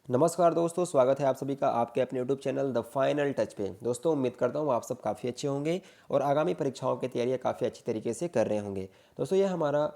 नमस्कार दोस्तों, स्वागत है आप सभी का आपके अपने YouTube channel the final touch पे। दोस्तों उम्मीद करता हूँ आप सब काफ़ी अच्छे होंगे और आगामी परीक्षाओं की तैयारियाँ काफ़ी अच्छी तरीके से कर रहे होंगे। दोस्तों ये हमारा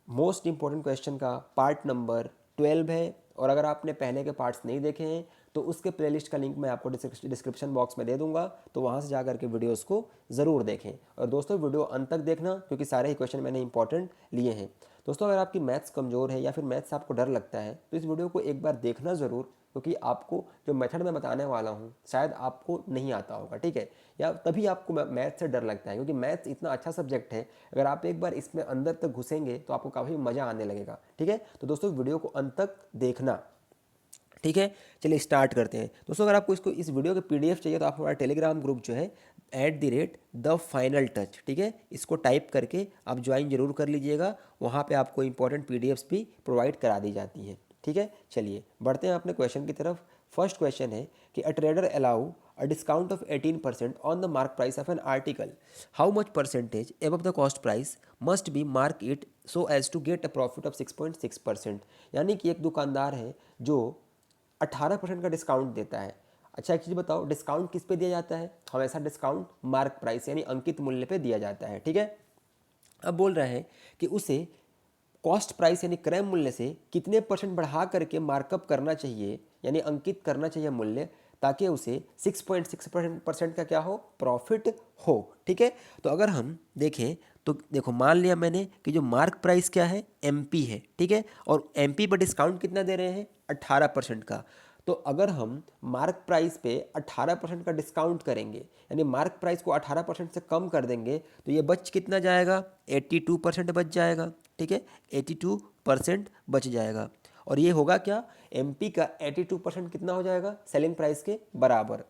मोस्ट इंपॉर्टेंट क्वेश्चन का पार्ट नंबर 12 है और अगर आपने पहले के पार्ट्स नहीं देखे हैं तो उसके प्लेलिस्ट का लिंक मैं आपको डिस्क्रिप्शन बॉक्स में दे दूंगा, तो वहाँ से जा करके वीडियोज़ को ज़रूर देखें। और दोस्तों वीडियो अंत तक देखना क्योंकि सारे ही क्वेश्चन मैंने इंपॉर्टेंट लिए हैं। दोस्तों अगर आपकी मैथ्स कमज़ोर है या फिर मैथ्स आपको डर लगता है तो इस वीडियो को एक बार देखना ज़रूर, क्योंकि आपको जो मेथड मैं बताने वाला हूँ शायद आपको नहीं आता होगा, ठीक है, या तभी आपको मैथ्स से डर लगता है, क्योंकि मैथ्स इतना अच्छा सब्जेक्ट है। अगर आप एक बार इसमें अंदर तक घुसेंगे तो आपको काफ़ी मज़ा आने लगेगा, ठीक है। तो दोस्तों वीडियो को अंत तक देखना, ठीक है। चलिए स्टार्ट करते हैं। दोस्तों अगर आपको इस वीडियो के पीडीएफ चाहिए तो आप हमारा टेलीग्राम ग्रुप जो है @द फाइनल टच, ठीक है, इसको टाइप करके आप ज्वाइन जरूर कर लीजिएगा। वहाँ पे आपको इंपॉर्टेंट पीडीएफ्स भी प्रोवाइड करा दी जाती हैं, ठीक है। चलिए बढ़ते हैं अपने क्वेश्चन की तरफ। फर्स्ट क्वेश्चन है कि a trader allow a discount of 18% on the mark price of an article, how much percentage above the cost price must be mark it so as to get a profit of 6.6%। यानी कि एक दुकानदार है जो 18% का discount देता है। अच्छा एक चीज़ बताओ, डिस्काउंट किस पे दिया जाता है? हमेशा डिस्काउंट मार्क प्राइस यानी अंकित मूल्य पे दिया जाता है, ठीक है। अब बोल रहे हैं कि उसे कॉस्ट प्राइस यानी क्रय मूल्य से कितने परसेंट बढ़ा करके मार्कअप करना चाहिए, यानी अंकित करना चाहिए मूल्य, ताकि उसे 6.6% का क्या हो, प्रॉफिट हो, ठीक है। तो अगर हम देखें तो देखो, मान लिया मैंने कि जो मार्क प्राइस क्या है, एमपी है, ठीक है, और एमपी पर डिस्काउंट कितना दे रहे हैं, 18% का। तो अगर हम मार्क प्राइस पे 18% का डिस्काउंट करेंगे, यानी मार्क प्राइस को 18% से कम कर देंगे, तो ये बच कितना जाएगा, 82% बच जाएगा, ठीक है, 82% बच जाएगा। और ये होगा क्या, एमपी का 82% कितना हो जाएगा, सेलिंग प्राइस के बराबर।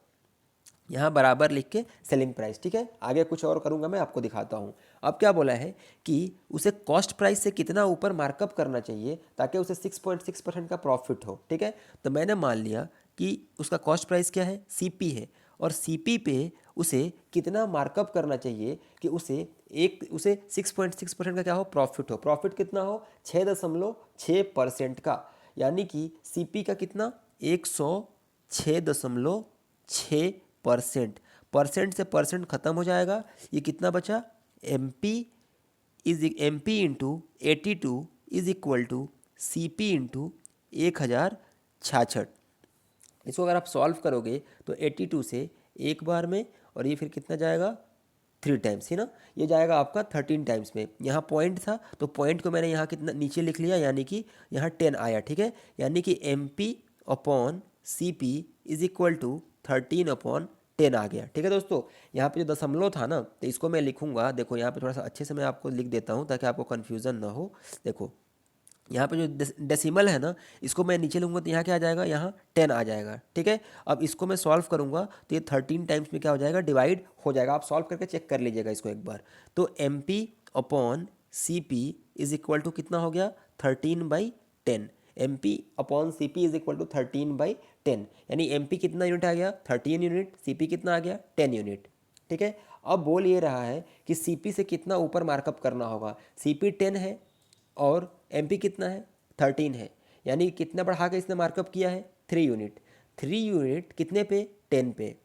यहाँ बराबर लिख के सेलिंग प्राइस, ठीक है। आगे कुछ और करूँगा मैं, आपको दिखाता हूँ। अब क्या बोला है कि उसे कॉस्ट प्राइस से कितना ऊपर मार्कअप करना चाहिए ताकि उसे 6.6% का प्रॉफिट हो, ठीक है। तो मैंने मान लिया कि उसका कॉस्ट प्राइस क्या है, सीपी है, और सीपी पे उसे कितना मार्कअप करना चाहिए कि उसे 6.6% का क्या हो, प्रॉफिट हो। प्रॉफिट कितना हो, 6.6% का, यानी कि सीपी का कितना, 106.6%। परसेंट से परसेंट खत्म हो जाएगा, ये कितना बचा, M P into 82 is equal to C P into 1066। इसको अगर आप सॉल्व करोगे तो 82 से एक बार में, और ये फिर कितना जाएगा, 3 टाइम्स ही ना, ये जाएगा आपका 13 टाइम्स में। यहाँ पॉइंट था तो पॉइंट को मैंने यहाँ कितना नीचे लिख लिया, यानी कि यहाँ 10 आया, ठीक है। यानी कि M P upon C P is equal to 13/10 आ गया, ठीक है दोस्तों। यहाँ पे जो दशमलव था ना, तो इसको मैं लिखूंगा, देखो यहाँ पे थोड़ा सा अच्छे से मैं आपको लिख देता हूँ ताकि आपको कन्फ्यूज़न ना हो। देखो यहाँ पे जो डेसिमल है ना, इसको मैं नीचे लूँगा तो यहाँ क्या आ जाएगा, यहाँ 10 आ जाएगा, ठीक है। अब इसको मैं सॉल्व करूँगा तो ये 13 टाइम्स में क्या हो जाएगा, डिवाइड हो जाएगा। आप सॉल्व करके चेक कर लीजिएगा इसको एक बार। तो M P upon C P is equal to कितना हो गया, 13/10। M P upon C P is equal to 13/10, यानी एम पी कितना यूनिट आ गया, 13 यूनिट, सी पी कितना आ गया, 10 यूनिट, ठीक है। अब बोल ये रहा है कि सी पी से कितना ऊपर मार्कअप करना होगा। सी पी 10 है और एम पी कितना है, 13 है, यानी कितना बढ़ा के इसने मार्कअप किया है, 3 यूनिट। 3 यूनिट कितने पे, 10 पे,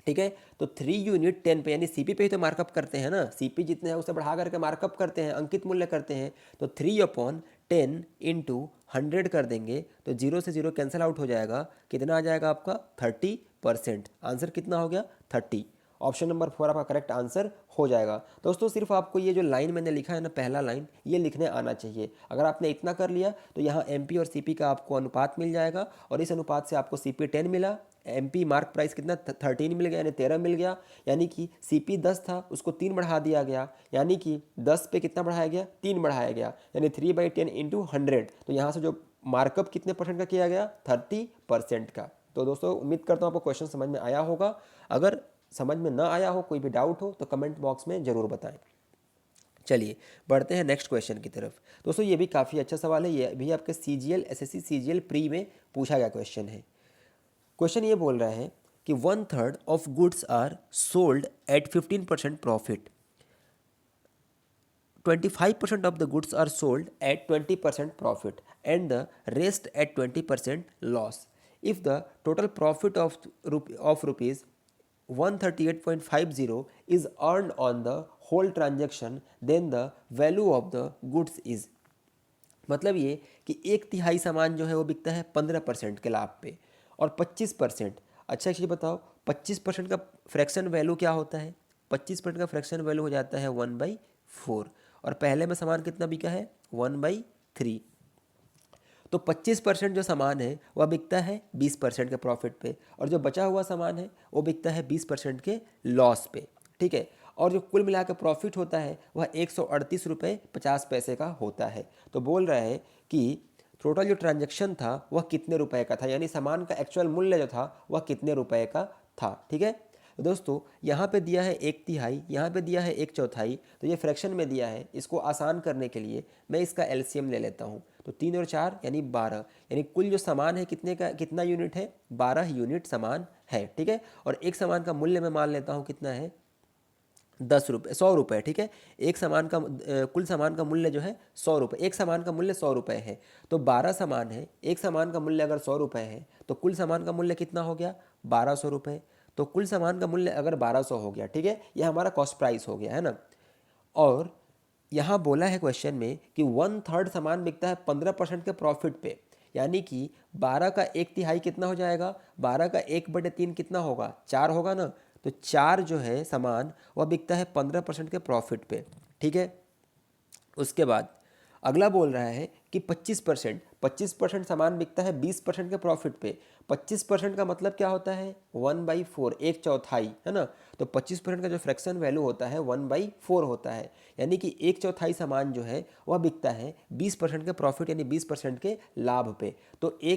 ठीक है। तो 3 यूनिट 10 पे, यानी सीपी पे ही तो मार्कअप करते हैं ना, सीपी जितने हैं उसे बढ़ा करके मार्कअप करते हैं, अंकित मूल्य करते हैं। तो 3/10 इंटू 100 कर देंगे तो 0 से 0 कैंसिल आउट हो जाएगा, कितना आ जाएगा आपका, 30%। आंसर कितना हो गया, 30। ऑप्शन नंबर 4 आपका करेक्ट आंसर हो जाएगा। दोस्तों सिर्फ आपको ये जो लाइन मैंने लिखा है ना, पहला लाइन, ये लिखने आना चाहिए। अगर आपने इतना कर लिया तो यहाँ एमपी और सीपी का आपको अनुपात मिल जाएगा, और इस अनुपात से आपको सीपी 10 मिला, एमपी मार्क प्राइस कितना, 13 मिल गया, यानी 13 मिल गया। यानी कि सीपी 10 था, उसको 3 बढ़ा दिया गया, यानी कि 10 पे कितना बढ़ाया गया, 3 बढ़ाया गया, यानी 3/10 इंटू 100। तो यहाँ से जो मार्कअप कितने परसेंट का किया गया, 30% का। तो दोस्तों उम्मीद करता हूँ आपको क्वेश्चन समझ में आया होगा। अगर समझ में ना आया हो, कोई भी डाउट हो, तो कमेंट बॉक्स में ज़रूर बताएं। चलिए बढ़ते हैं नेक्स्ट क्वेश्चन की तरफ। दोस्तों ये भी काफ़ी अच्छा सवाल है, ये भी आपके सीजीएल एसएससी सीजीएल प्री में पूछा गया क्वेश्चन है। क्वेश्चन ये बोल रहा है कि 1/3 of goods are sold at 15% profit, 25% of the goods are sold at 20% profit and the rest at 20% loss. If the total profit of rupees 138.50 is earned on the whole transaction, then the value of the goods is। मतलब ये कि एक तिहाई सामान जो है वो बिकता है 15% के लाभ पे और 25%। अच्छा एक चीज़ बताओ, 25% का फ्रैक्शन वैल्यू क्या होता है? 25% का फ्रैक्शन वैल्यू हो जाता है 1/4 और पहले में सामान कितना बिका है? 1/3। तो 25% जो सामान है वह बिकता है 20% के प्रॉफिट पे और जो बचा हुआ सामान है वो बिकता है 20% के लॉस पे। ठीक है, और जो कुल मिला के प्रॉफिट होता है वह 138 रुपये 50 पैसे का होता है। तो बोल रहा है कि टोटल जो ट्रांजैक्शन था वह कितने रुपए का था, यानी सामान का एक्चुअल मूल्य जो था वह कितने रुपए का था। ठीक है, तो दोस्तों यहाँ पे दिया है 1/3, यहाँ पे दिया है 1/4, तो ये फ्रैक्शन में दिया है। इसको आसान करने के लिए मैं इसका एलसीएम ले लेता हूँ। तो 3 और 4 यानी 12, यानी कुल जो सामान है कितने का, कितना यूनिट है? 12 यूनिट सामान है। ठीक है, और एक सामान का मूल्य मैं मान लेता हूँ कितना है? 10 रुपये, 100 रुपये। ठीक है, एक सामान का कुल सामान का मूल्य जो है 100 रुपये, एक सामान का मूल्य 100 रुपये है। तो 12 सामान है, एक सामान का मूल्य अगर 100 रुपये है तो कुल सामान का मूल्य कितना हो गया? 1200 रुपये। तो कुल सामान का मूल्य अगर 1200 हो गया, ठीक है, यह हमारा कॉस्ट प्राइस हो गया है ना। और यहाँ बोला है क्वेश्चन में कि 1/3 सामान बिकता है 15% के प्रॉफिट पे, यानी कि 12 का 1/3 कितना हो जाएगा? 12 का 1/3 कितना होगा? 4 होगा ना। तो 4 जो है सामान वह बिकता है 15% के प्रॉफिट पे। ठीक है, उसके बाद अगला बोल रहा है कि 25% सामान बिकता है 20% के प्रॉफिट पे। 25% का मतलब क्या होता है? 1/4, 1/4, है ना। तो 25% का जो फ्रैक्शन वैल्यू होता है 1/4 होता है, यानी कि 1/4 सामान जो है वह बिकता है 20% के प्रॉफिट यानी 20% के लाभ पे। तो ये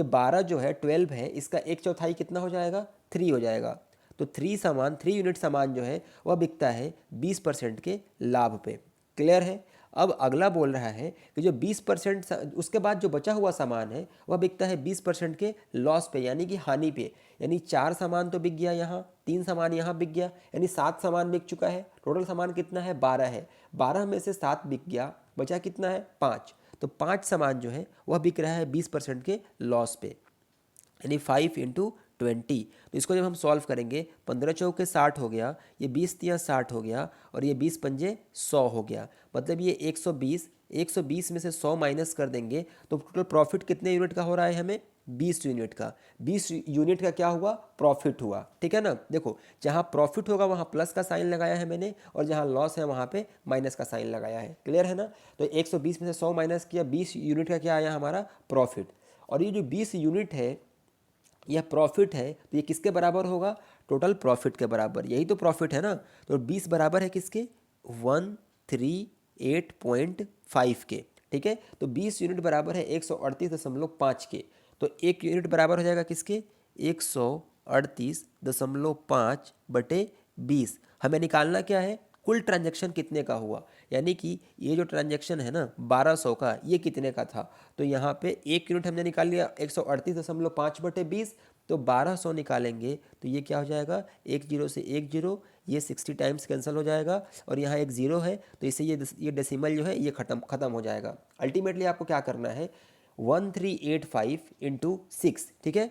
12 जो है 12 है, इसका 1/4 कितना हो जाएगा? 3 हो जाएगा। तो 3 यूनिट सामान जो है वह बिकता है 20% के लाभ पे। क्लियर है। अब अगला बोल रहा है कि जो 20% उसके बाद जो बचा हुआ सामान है वह बिकता है 20% के लॉस पे, यानी कि हानि पे। यानी 4 सामान तो बिक गया, यहाँ 3 सामान यहाँ बिक गया, यानी 7 सामान बिक चुका है। टोटल सामान कितना है? 12 है। 12 में से 7 बिक गया, बचा कितना है? 5। तो 5 सामान जो है वह बिक रहा है 20% के लॉस पे, यानी 5 × 20। तो इसको जब हम सॉल्व करेंगे, 15 चौके 60 हो गया, ये 20 तिया 60 हो गया और ये 20 पंजे 100 हो गया। मतलब ये 120 में से 100 माइनस कर देंगे तो टोटल प्रॉफिट कितने यूनिट का हो रहा है हमें? 20 यूनिट का। 20 यूनिट का क्या हुआ? प्रॉफिट हुआ। ठीक है ना। देखो, जहाँ प्रॉफिट होगा वहाँ प्लस का साइन लगाया है मैंने और जहाँ लॉस है वहाँ पे माइनस का साइन लगाया है। क्लियर है ना। तो 120 में से 100 माइनस किया, 20 यूनिट का क्या आया हमारा? प्रॉफिट। और ये जो 20 यूनिट है यह प्रॉफिट है, तो ये किसके बराबर होगा? टोटल प्रॉफिट के बराबर। यही तो प्रॉफिट है ना। तो 20 बराबर है किसके? 138.5 के। ठीक है, तो 20 यूनिट बराबर है 138.5 के। तो एक यूनिट बराबर हो जाएगा किसके? 138.5/20। हमें निकालना क्या है? कुल ट्रांजैक्शन कितने का हुआ, यानी कि ये जो ट्रांजैक्शन है ना 1200 का, ये कितने का था। तो यहाँ पे एक यूनिट हमने निकाल लिया 138.5/20। तो 1200 निकालेंगे तो ये क्या हो जाएगा? 1 0 से 1 0, ये 60 टाइम्स कैंसिल हो जाएगा और यहाँ एक ज़ीरो है तो इससे ये डेसिमल जो है ये खत्म हो जाएगा। अल्टीमेटली आपको क्या करना है? 1385 × 6। ठीक है,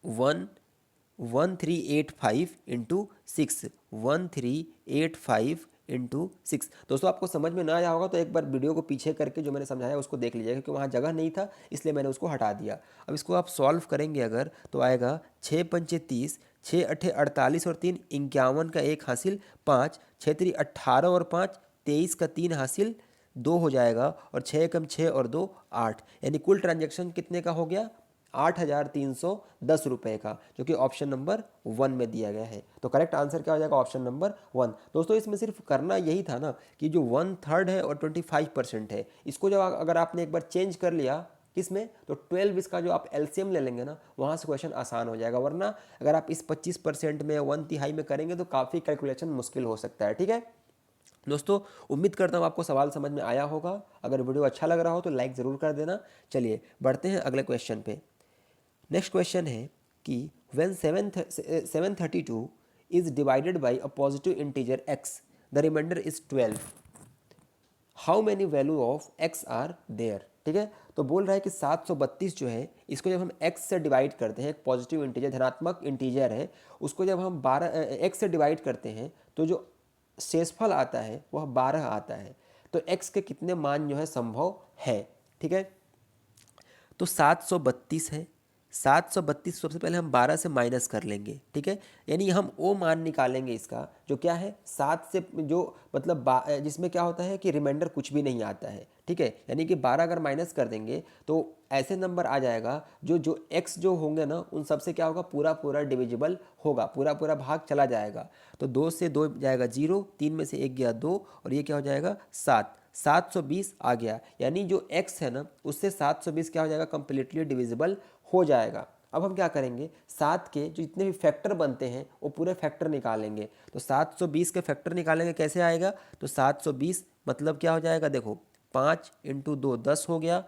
1385 × 6 दोस्तों आपको समझ में ना आया होगा तो एक बार वीडियो को पीछे करके जो मैंने समझाया उसको देख लीजिएगा, क्योंकि वहाँ जगह नहीं था इसलिए मैंने उसको हटा दिया। अब इसको आप सॉल्व करेंगे अगर तो आएगा 6 पंचे 30, 6 अट्ठे 48 और 3 51 का 1 हासिल 5, 6 3 18 और 5 23 का 3 हासिल 2 हो जाएगा और 6 कम 6 और 2 8, यानी कुल ट्रांजैक्शन कितने का हो गया? 8,310 रुपये का, जो कि ऑप्शन नंबर 1 में दिया गया है। तो करेक्ट आंसर क्या हो जाएगा? Option number 1। दोस्तों इसमें सिर्फ करना यही था ना कि जो 1/3 है और 25% है, इसको जब अगर आपने एक बार चेंज कर लिया किसमें, तो 12 इसका जो आप एलसीएम ले लेंगे ना, वहाँ से क्वेश्चन आसान हो जाएगा। वरना अगर आप इस 25% में 1/3 में करेंगे तो काफ़ी कैलकुलेशन मुश्किल हो सकता है। ठीक है दोस्तों, उम्मीद करता हूँ आपको सवाल समझ में आया होगा। अगर वीडियो अच्छा लग रहा हो तो लाइक ज़रूर कर देना। चलिए बढ़ते हैं अगले क्वेश्चन पे। नेक्स्ट क्वेश्चन है कि when 732 is divided by a positive integer x, the remainder is 12, how many value of x are there. ठीक है। तो बोल रहा है कि 732 जो है इसको जब हम x से डिवाइड करते हैं, एक पॉजिटिव इंटीजर धनात्मक इंटीजर है, उसको जब हम 12 x से डिवाइड करते हैं तो जो शेषफल आता है वह 12 आता है। तो x के कितने मान जो है संभव है, ठीक है। तो 732 है, 732 सबसे पहले हम 12 से माइनस कर लेंगे, ठीक है। यानी हम वो मान निकालेंगे इसका जो क्या है 7 से जो मतलब जिसमें क्या होता है कि रिमाइंडर कुछ भी नहीं आता है, ठीक है। यानी कि 12 अगर माइनस कर देंगे तो ऐसे नंबर आ जाएगा जो जो x जो होंगे ना उन सबसे क्या होगा पूरा पूरा डिविजिबल होगा, पूरा पूरा भाग चला जाएगा। तो 2 से 2 जाएगा 0, 3 में से 1 गया 2 और ये क्या हो जाएगा 7, 720 आ गया। यानी जो x है ना उससे 720 क्या हो जाएगा कंप्लीटली डिविजिबल हो जाएगा। अब हम क्या करेंगे 7 के जो जितने भी फैक्टर बनते हैं वो पूरे फैक्टर निकालेंगे। तो 720 के फैक्टर निकालेंगे, कैसे आएगा, तो 720 मतलब क्या हो जाएगा, देखो 5 इंटू 2 10 हो गया,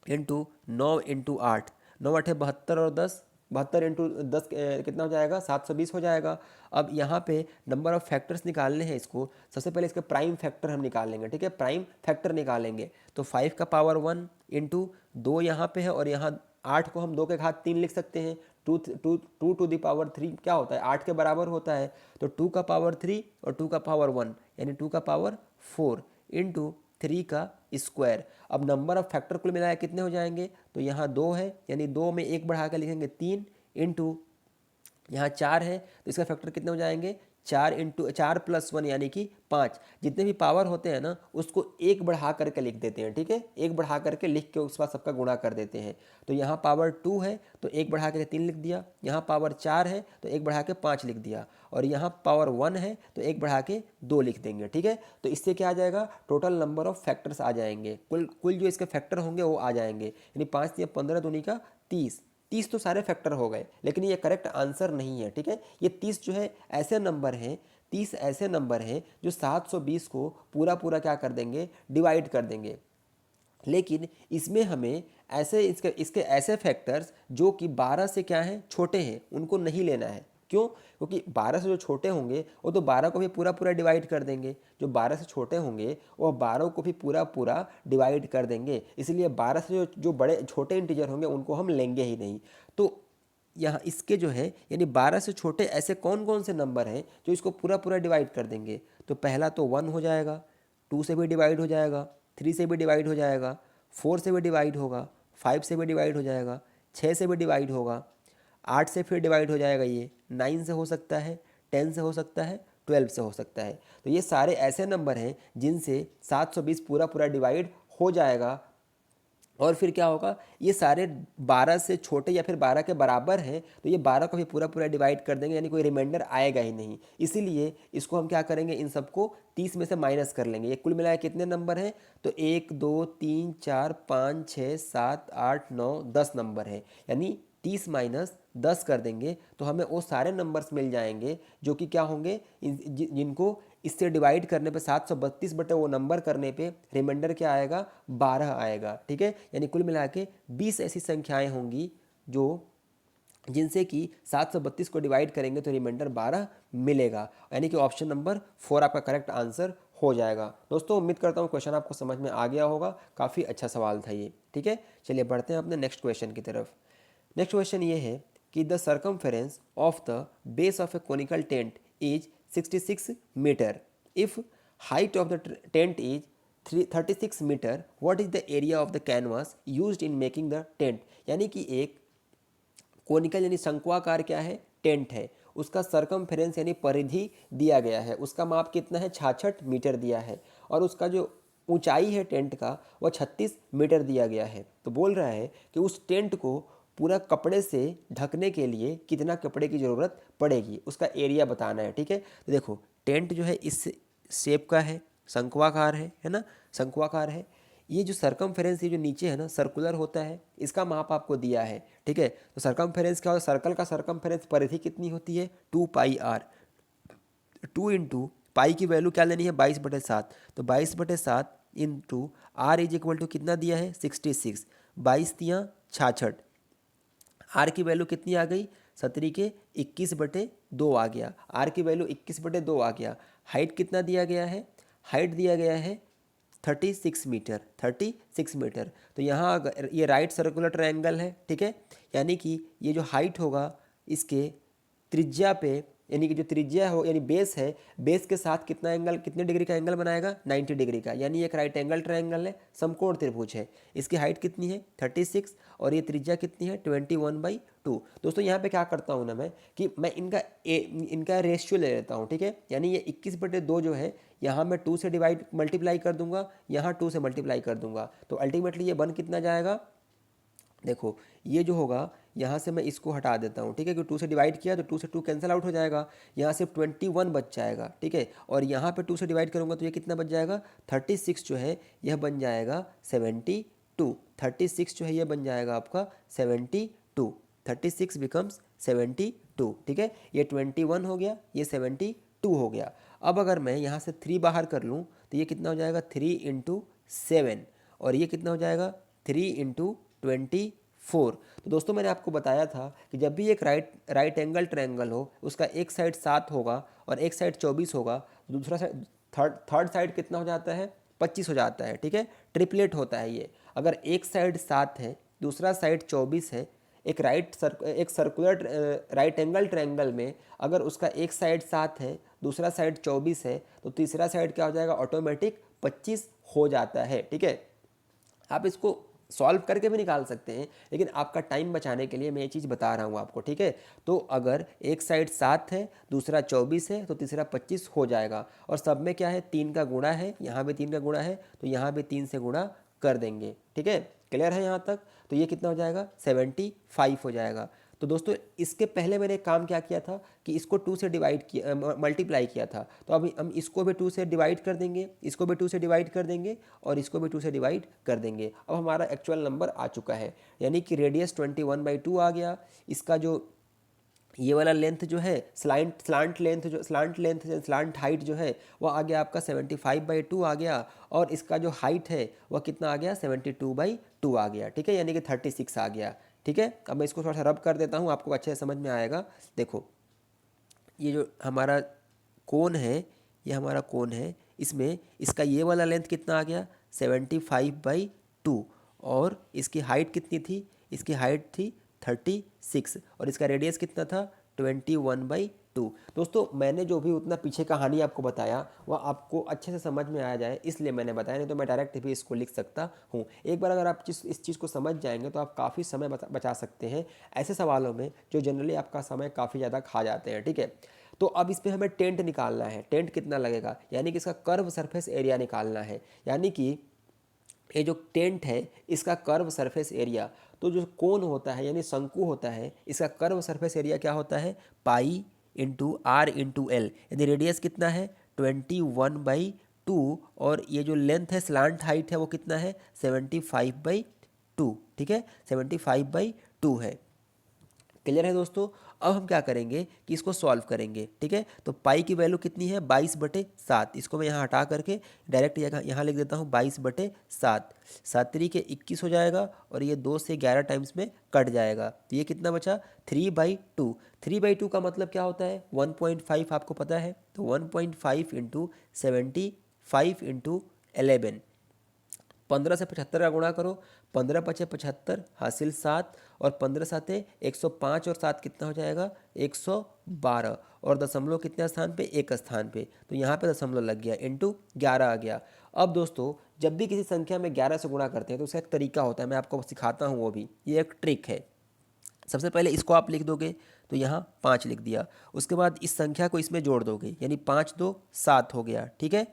इंटू 9 इंटू 8, 9 8 72 और 10, 72 इंटू 10 कितना हो जाएगा 720 हो जाएगा। अब यहाँ पे नंबर ऑफ फैक्टर्स निकालने हैं इसको, सबसे पहले इसके प्राइम फैक्टर हम निकालेंगे, ठीक है। प्राइम फैक्टर निकालेंगे तो 5 का पावर 1 इंटू 2 यहाँ पे है और यहाँ 8 को हम 2 के घात 3 लिख सकते हैं। 2 टू द पावर 3 क्या होता है 8 के बराबर होता है। तो 2 का पावर 3 और 2 का पावर 1 यानी 2 का पावर 4 इंटू 3 का स्क्वायर। अब नंबर ऑफ फैक्टर कुल मिलाया कितने हो जाएंगे, तो यहाँ 2 है यानी 2 में 1 बढ़ा कर लिखेंगे 3 इंटू यहाँ 4 है तो इसका फैक्टर कितने हो जाएंगे 4 इंटू 4 प्लस 1 यानी कि 5। जितने भी पावर होते हैं ना उसको 1 बढ़ा करके लिख देते हैं, ठीक है। 1 बढ़ा करके लिख के उसके बाद सबका गुणा कर देते हैं। तो यहाँ पावर 2 है तो 1 बढ़ा के 3 लिख दिया, यहाँ पावर 4 है तो 1 बढ़ा के 5 लिख दिया और यहाँ पावर 1 है तो 1 बढ़ा के 2 लिख देंगे, ठीक है। तो इससे क्या आ जाएगा टोटल नंबर ऑफ फैक्टर्स आ जाएंगे, कुल कुल जो इसके फैक्टर होंगे वो आ जाएंगे। यानी 5 या 15 दूनी का 30, 30 तो सारे फैक्टर हो गए, लेकिन ये करेक्ट आंसर नहीं है, ठीक है। ये 30 जो है ऐसे नंबर हैं, 30 ऐसे नंबर हैं जो 720 को पूरा पूरा क्या कर देंगे डिवाइड कर देंगे। लेकिन इसमें हमें ऐसे इसके ऐसे फैक्टर्स जो कि 12 से क्या हैं छोटे हैं उनको नहीं लेना है। क्यों, क्योंकि 12 से जो छोटे होंगे वो तो 12 को भी पूरा पूरा डिवाइड कर देंगे, जो 12 से छोटे होंगे वो 12 को भी पूरा पूरा डिवाइड कर देंगे। इसलिए 12 से जो बड़े छोटे इंटीजर होंगे उनको हम लेंगे ही नहीं। तो यहाँ इसके जो है यानी 12 से छोटे ऐसे कौन कौन से नंबर हैं जो इसको पूरा पूरा डिवाइड कर देंगे। तो पहला तो 1 हो जाएगा, 2 से भी डिवाइड हो जाएगा, 3 से भी डिवाइड हो जाएगा, 4 से भी डिवाइड होगा, 5 से भी डिवाइड हो जाएगा, 6 से भी डिवाइड होगा, 8 से फिर डिवाइड हो जाएगा, ये 9 से हो सकता है, 10 से हो सकता है, 12 से हो सकता है। तो ये सारे ऐसे नंबर हैं जिनसे 720 पूरा पूरा डिवाइड हो जाएगा। और फिर क्या होगा ये सारे 12 से छोटे या फिर 12 के बराबर हैं तो ये 12 को भी पूरा पूरा डिवाइड कर देंगे, यानी कोई रिमाइंडर आएगा ही नहीं। इसीलिए इसको हम क्या करेंगे इन सबको 30 में से माइनस कर लेंगे। ये कुल मिलाए कितने नंबर हैं, तो 1 2 3 4 5 6 7 8 9 10 नंबर है। यानी 30 माइनस 10 कर देंगे तो हमें वो सारे नंबर्स मिल जाएंगे जो कि क्या होंगे जिनको इससे डिवाइड करने पे 732 बटे वो नंबर करने पे रिमाइंडर क्या आएगा 12 आएगा, ठीक है। यानी कुल मिला के 20 ऐसी संख्याएं होंगी जो जिनसे कि 732 को डिवाइड करेंगे तो रिमाइंडर 12 मिलेगा। यानी कि ऑप्शन नंबर 4 आपका करेक्ट आंसर हो जाएगा। दोस्तों उम्मीद करता हूँ क्वेश्चन आपको समझ में आ गया होगा, काफ़ी अच्छा सवाल था ये, ठीक है। चलिए बढ़ते हैं अपने नेक्स्ट क्वेश्चन की तरफ। नेक्स्ट क्वेश्चन ये है कि the circumference of the base of a conical tent is 66 metre. If height of the tent is 36 metre, what is the area of the canvas used in making the tent. यानी कि एक conical यानी शंक्वाकार क्या है tent है, उसका circumference यानी परिधि दिया गया है, उसका माप कितना है 66 मीटर दिया है और उसका जो ऊंचाई है टेंट का वह 36 मीटर दिया गया है। तो बोल रहा है कि उस टेंट को पूरा कपड़े से ढकने के लिए कितना कपड़े की ज़रूरत पड़ेगी, उसका एरिया बताना है, ठीक है। तो देखो टेंट जो है इस शेप का है, शंक्वाकार है ना, शंक्वाकार है। ये जो सर्कमफेरेंस ये जो नीचे है ना सर्कुलर होता है, इसका माप आपको दिया है, ठीक है। तो सर्कमफेरेंस क्या होता है, सर्कल का सर्कमफेरेंस परिधि कितनी होती है 2 पाई आर। 2 इंटू पाई की वैल्यू क्या लेनी है 22/7, तो 22/7 into R is equal to कितना दिया है 66, 22 66, आर की वैल्यू कितनी आ गई 17 के 21/2 आ गया, आर की वैल्यू 21/2 आ गया। हाइट कितना दिया गया है, हाइट दिया गया है 36 मीटर, 36 मीटर। तो यहाँ अगर ये राइट सर्कुलर ट्रायंगल है, ठीक है, यानी कि ये जो हाइट होगा इसके त्रिज्या पे, यानी कि जो त्रिज्या हो यानी बेस है, बेस के साथ कितना एंगल, कितने डिग्री का एंगल बनाएगा, 90 डिग्री का। यानी एक राइट एंगल ट्रायंगल है, समकोण त्रिभुज है। इसकी हाइट कितनी है 36 और ये त्रिज्या कितनी है 21/2। दोस्तों यहाँ पे क्या करता हूँ ना मैं कि मैं इनका रेशियो ले लेता हूँ, ठीक है। यानी ये 21/2 जो है यहाँ मैं 2 से डिवाइड मल्टीप्लाई कर दूंगा, यहाँ 2 से मल्टीप्लाई कर दूंगा, तो अल्टीमेटली ये बन कितना जाएगा, देखो ये जो होगा यहाँ से मैं इसको हटा देता हूँ, ठीक है, क्योंकि 2 से डिवाइड किया तो 2 से 2 कैंसिल आउट हो जाएगा, यहाँ सिर्फ 21 बच जाएगा, ठीक है। और यहाँ पे 2 से डिवाइड करूँगा तो ये कितना बच जाएगा 36 जो है यह बन जाएगा 72। 36 जो है ये बन जाएगा आपका 72, 36 बिकम्स 72, ठीक है। ये 21 हो गया, ये 72 हो गया। अब अगर मैं यहाँ से 3 बाहर कर लूँ तो ये कितना हो जाएगा 3 × 7 और ये कितना हो जाएगा 3 × 24। तो दोस्तों मैंने आपको बताया था कि जब भी एक राइट एंगल ट्रायंगल हो उसका एक साइड 7 होगा और एक साइड 24 होगा, दूसरा साइड थर्ड साइड कितना हो जाता है 25 हो जाता है, ठीक है। ट्रिपलेट होता है ये। अगर एक साइड 7 है दूसरा साइड 24 है, एक सर्कुलर राइट एंगल ट्रायंगल में अगर उसका एक साइड 7 है दूसरा साइड 24 है तो तीसरा साइड क्या हो जाएगा ऑटोमेटिक 25 हो जाता है, ठीक है। आप इसको सॉल्व करके भी निकाल सकते हैं, लेकिन आपका टाइम बचाने के लिए मैं ये चीज़ बता रहा हूँ आपको, ठीक है। तो अगर एक साइड 7 है दूसरा 24 है तो तीसरा 25 हो जाएगा। और सब में क्या है 3 का गुणा है, यहाँ भी 3 का गुणा है तो यहाँ भी 3 से गुणा कर देंगे, ठीक है। क्लियर है यहाँ तक। तो ये कितना हो जाएगा 75 हो जाएगा। तो दोस्तों इसके पहले मैंने काम क्या किया था कि इसको 2 से डिवाइड किया, मल्टीप्लाई किया था। तो अभी हम इसको भी 2 से डिवाइड कर देंगे, इसको भी 2 से डिवाइड कर देंगे और इसको भी 2 से डिवाइड कर देंगे। अब हमारा एक्चुअल नंबर आ चुका है, यानी कि रेडियस 21/2 आ गया। इसका जो ये वाला लेंथ जो है स्लांट हाइट जो है वह आ गया आपका 75/2 आ गया। और इसका जो हाइट है वह कितना आ गया 72/2 आ गया, ठीक है, यानी कि 36 आ गया, ठीक है। अब मैं इसको थोड़ा सा रब कर देता हूँ, आपको अच्छे से समझ में आएगा। देखो ये जो हमारा कोण है, ये हमारा कोण है, इसमें इसका ये वाला लेंथ कितना आ गया 75/2 और इसकी हाइट कितनी थी, इसकी हाइट थी 36 और इसका रेडियस कितना था 21/2। दोस्तों मैंने जो भी उतना पीछे कहानी आपको बताया वह आपको अच्छे से समझ में आ जाए इसलिए मैंने बताया, नहीं तो मैं डायरेक्ट भी इसको लिख सकता हूँ। एक बार अगर आप इस चीज़ को समझ जाएंगे तो आप काफ़ी समय बचा सकते हैं ऐसे सवालों में जो जनरली आपका समय काफ़ी ज़्यादा खा जाते हैं, ठीक है। तो अब इस पर हमें टेंट निकालना है, टेंट कितना लगेगा, यानी कि इसका कर्व सरफेस एरिया निकालना है। यानी कि ये जो टेंट है इसका कर्व सरफेस एरिया, तो जो कोण होता है यानी शंकु होता है इसका कर्व सरफेस एरिया क्या होता है pi into R into L. यानी रेडियस कितना है 21/2 और ये जो लेंथ है स्लांट हाइट है वो कितना है 75/2, ठीक है, 75/2 है। क्लियर है दोस्तों। अब हम क्या करेंगे कि इसको सॉल्व करेंगे, ठीक है। तो पाई की वैल्यू कितनी है 22/7, इसको मैं यहाँ हटा करके डायरेक्ट यहाँ लिख देता हूँ 22/7। 7 तरीके 21 हो जाएगा और ये 2 से 11 टाइम्स में कट जाएगा तो ये कितना बचा 3/2। 3/2 का मतलब क्या होता है 1.5 आपको पता है, तो 1.5 × 75 × 11, 15 से 75 का गुणा करो, 15 × 5 = 75 हासिल 7 और 15 × 7 = 105 और 7 कितना हो जाएगा 112 और दशमलव कितने स्थान पे एक स्थान पे, तो यहाँ पे दशमलव लग गया इंटू 11 आ गया। अब दोस्तों जब भी किसी संख्या में 11 से गुणा करते हैं तो उसका एक तरीका होता है, मैं आपको सिखाता हूँ, वो भी ये एक ट्रिक है। सबसे पहले इसको आप लिख दोगे तो यहाँ 5 लिख दिया, उसके बाद इस संख्या को इसमें जोड़ दोगे यानी 5 × 2 = 7 हो गया, ठीक है,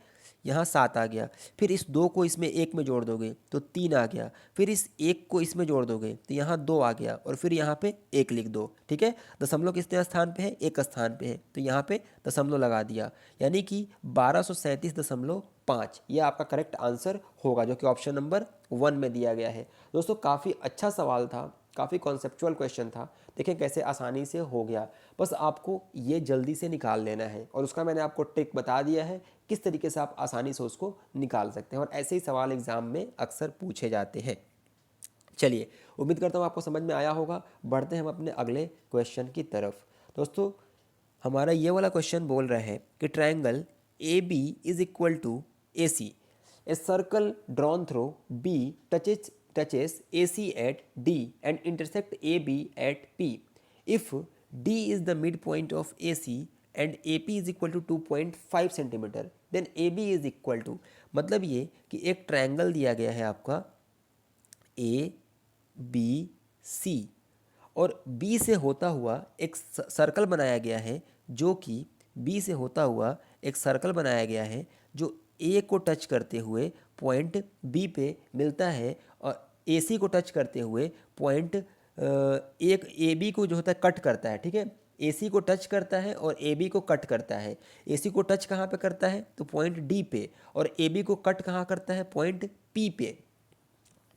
यहाँ 7 आ गया। फिर इस 2 को इसमें 1 में जोड़ दोगे तो 3 आ गया, फिर इस 1 को इसमें जोड़ दोगे तो यहाँ 2 आ गया और फिर यहाँ पे 1 लिख दो, ठीक है। दशमलव कितने स्थान पे है एक स्थान पे है तो यहाँ पे दशमलव लगा दिया, यानी कि 1237.5 ये आपका करेक्ट आंसर होगा, जो कि ऑप्शन नंबर 1 में दिया गया है। दोस्तों काफ़ी अच्छा सवाल था, काफ़ी कॉन्सेप्चुअल क्वेश्चन था, देखें कैसे आसानी से हो गया। बस आपको ये जल्दी से निकाल लेना है और उसका मैंने आपको ट्रिक बता दिया है किस तरीके से आप आसानी से उसको निकाल सकते हैं और ऐसे ही सवाल एग्ज़ाम में अक्सर पूछे जाते हैं। चलिए उम्मीद करता हूँ आपको समझ में आया होगा। बढ़ते हैं हम अपने अगले क्वेश्चन की तरफ। दोस्तों हमारा ये वाला क्वेश्चन बोल रहा है कि triangle A B is equal to A C. A circle drawn through B touches AC at D and intersect AB at P. If D is the midpoint of AC and AP is equal to 2.5 centimetre then AB is equal to, मतलब ये कि एक triangle दिया गया है आपका ABC और B से होता हुआ एक सर्कल बनाया गया है जो कि B से होता हुआ एक सर्कल बनाया गया है जो A को टच करते हुए पॉइंट B पे मिलता है और AC को टच करते हुए पॉइंट एक AB को जो होता है कट करता है, ठीक है। AC को टच करता है और AB को कट करता है। AC को टच कहाँ पे करता है तो पॉइंट D पे, और AB को कट कहाँ करता है पॉइंट P पे।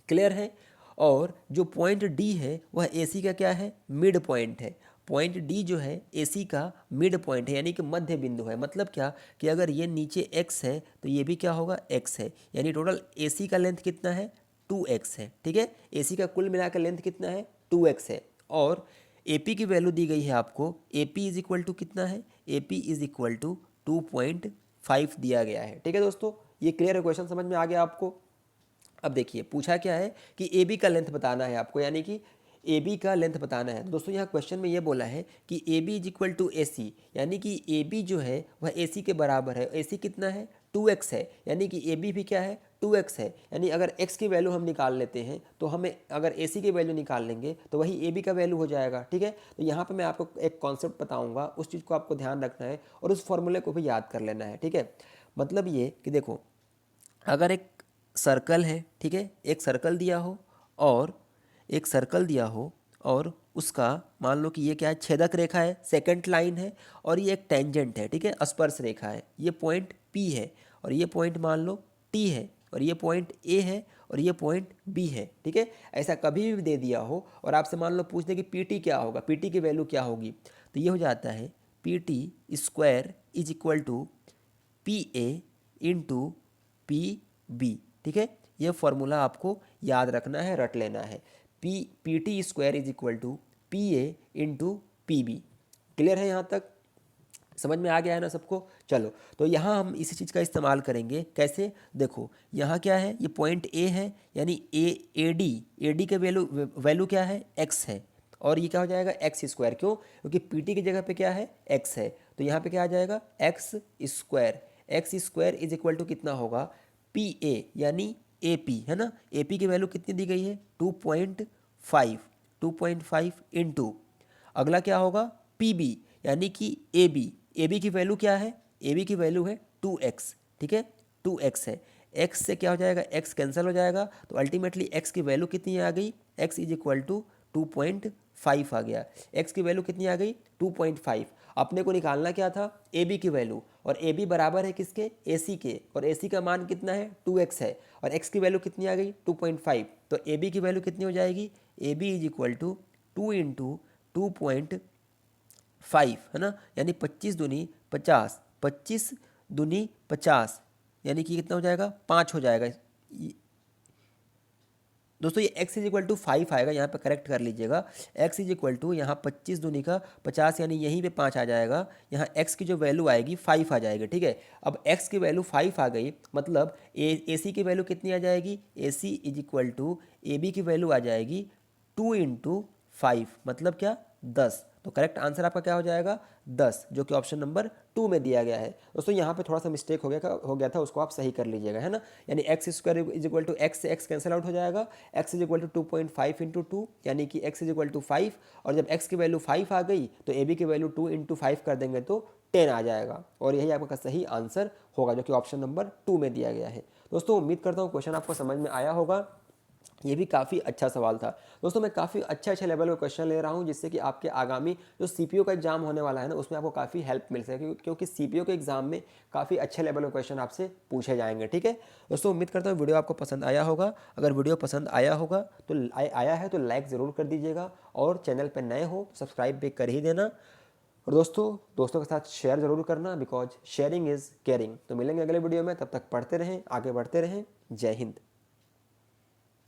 क्लियर है। और जो पॉइंट डी है वह एसी का क्या है, मिड पॉइंट है। पॉइंट डी जो है एसी का मिड पॉइंट है, यानी कि मध्य बिंदु है। मतलब क्या कि अगर ये नीचे एक्स है तो ये भी क्या होगा, एक्स है। यानी टोटल एसी का लेंथ कितना है, 2x है, ठीक है। एसी का कुल मिलाकर लेंथ कितना है, 2x है। और एपी की वैल्यू दी गई है आपको, एपी इज इक्वल टू कितना है, एपी इज इक्वल टू 2.5 दिया गया है, ठीक है दोस्तों। ये क्लियर है, क्वेश्चन समझ में आ गया आपको। अब देखिए पूछा क्या है कि ए बी का लेंथ बताना है आपको, यानी कि ए बी का लेंथ बताना है। तो दोस्तों यहाँ क्वेश्चन में ये बोला है कि A B is equal to A C, यानी कि ए बी जो है वह ए सी के बराबर है। ए सी कितना है, 2x है, यानी कि ए बी भी क्या है, 2x है। यानी अगर x की वैल्यू हम निकाल लेते हैं तो हमें अगर ए सी की वैल्यू निकाल लेंगे तो वही ए बी का वैल्यू हो जाएगा, ठीक है। तो यहाँ पर मैं आपको एक कॉन्सेप्ट बताऊँगा, उस चीज़ को आपको ध्यान रखना है और उस फॉर्मूले को भी याद कर लेना है, ठीक है। मतलब ये कि देखो अगर एक सर्कल है, ठीक है, एक सर्कल दिया हो और एक सर्कल दिया हो और उसका मान लो कि ये क्या है, छेदक रेखा है, सेकंड लाइन है, और ये एक टेंजेंट है, ठीक है, स्पर्श रेखा है। ये पॉइंट P है और ये पॉइंट मान लो T है, और ये पॉइंट A है और ये पॉइंट B है, ठीक है। ऐसा कभी भी दे दिया हो और आपसे मान लो पूछ दे कि PT क्या होगा, PT की वैल्यू क्या होगी, तो ये हो जाता है PT square is equal to PA into PB, ठीक है। ये फॉर्मूला आपको याद रखना है, रट लेना है। PT square is equal to PA into PB। Clear है, यहाँ तक समझ में आ गया है ना सबको। चलो तो यहाँ हम इसी चीज़ का इस्तेमाल करेंगे। कैसे, देखो यहाँ क्या है, ये पॉइंट A है, यानी AD के वैल्यू क्या है, x है, और ये क्या हो जाएगा, एक्स स्क्वायर। क्यों, क्योंकि PT की जगह पे क्या है, x है, तो यहाँ पे क्या आ जाएगा, X square is equal to कितना होगा, PA यानी AP है ना। AP की वैल्यू कितनी दी गई है, 2.5 इंटू अगला क्या होगा, PB यानी कि AB की वैल्यू क्या है, AB की वैल्यू है 2x, ठीक है, 2x है। x से क्या हो जाएगा, x कैंसिल हो जाएगा, तो अल्टीमेटली x की वैल्यू कितनी आ गई, x इज इक्वल टू 2.5 आ गया। x की वैल्यू कितनी आ गई, 2.5। अपने को निकालना क्या था, AB की वैल्यू, और AB बराबर है किसके, AC के, और AC का मान कितना है, 2x है, और x की वैल्यू कितनी आ गई, 2.5। तो AB की वैल्यू कितनी हो जाएगी, AB is equal to 2 into 2.5 है ना, यानी 25 दूनी 50, 25 दूनी 50, यानी कि कितना हो जाएगा, 5 हो जाएगा। दोस्तों ये x इज इक्वल टू 5 आएगा, यहाँ पे करेक्ट कर लीजिएगा। x इज इक्वल टू यहाँ 25 दूनी का 50, यानी यहीं पे 5 आ जाएगा। यहाँ x की जो वैल्यू आएगी 5 आ जाएगी, ठीक है। अब x की वैल्यू 5 आ गई, मतलब AC की वैल्यू कितनी आ जाएगी, AC is equal to AB की वैल्यू आ जाएगी 2 इंटू 5, मतलब क्या, 10। तो करेक्ट आंसर आपका क्या हो जाएगा, 10, जो कि ऑप्शन नंबर 2 में दिया गया है। दोस्तों यहाँ पे थोड़ा सा मिस्टेक हो गया था, उसको आप सही कर लीजिएगा, है ना। यानी X square is equal to X से एक्स कैंसिल आउट हो जाएगा, X is equal to 2.5 into 2, यानी कि एक्स इज इक्वल टू 5, और जब एक्स की वैल्यू 5 आ गई तो ए बी की वैल्यू 2 इंटू 5 कर देंगे तो 10 आ जाएगा, और यही आपका सही आंसर होगा, जो कि ऑप्शन नंबर 2 में दिया गया है। दोस्तों उम्मीद करता हूँ क्वेश्चन आपको समझ में आया होगा। ये भी काफ़ी अच्छा सवाल था दोस्तों। मैं काफ़ी अच्छे लेवल का क्वेश्चन ले रहा हूँ, जिससे कि आपके आगामी जो सीपीओ का एग्जाम होने वाला है ना, उसमें आपको काफ़ी हेल्प मिल सके, क्योंकि सीपीओ के एग्जाम में काफ़ी अच्छे लेवल के क्वेश्चन आपसे पूछे जाएंगे, ठीक है दोस्तों। उम्मीद करता हूँ वीडियो आपको पसंद आया होगा। अगर वीडियो पसंद आया होगा तो आया है तो लाइक ज़रूर कर दीजिएगा, और चैनल पर नए हो तो सब्सक्राइब भी कर ही देना, और दोस्तों के साथ शेयर ज़रूर करना, बिकॉज शेयरिंग इज़ केयरिंग। तो मिलेंगे अगले वीडियो में, तब तक पढ़ते रहें, आगे बढ़ते रहें। जय हिंद।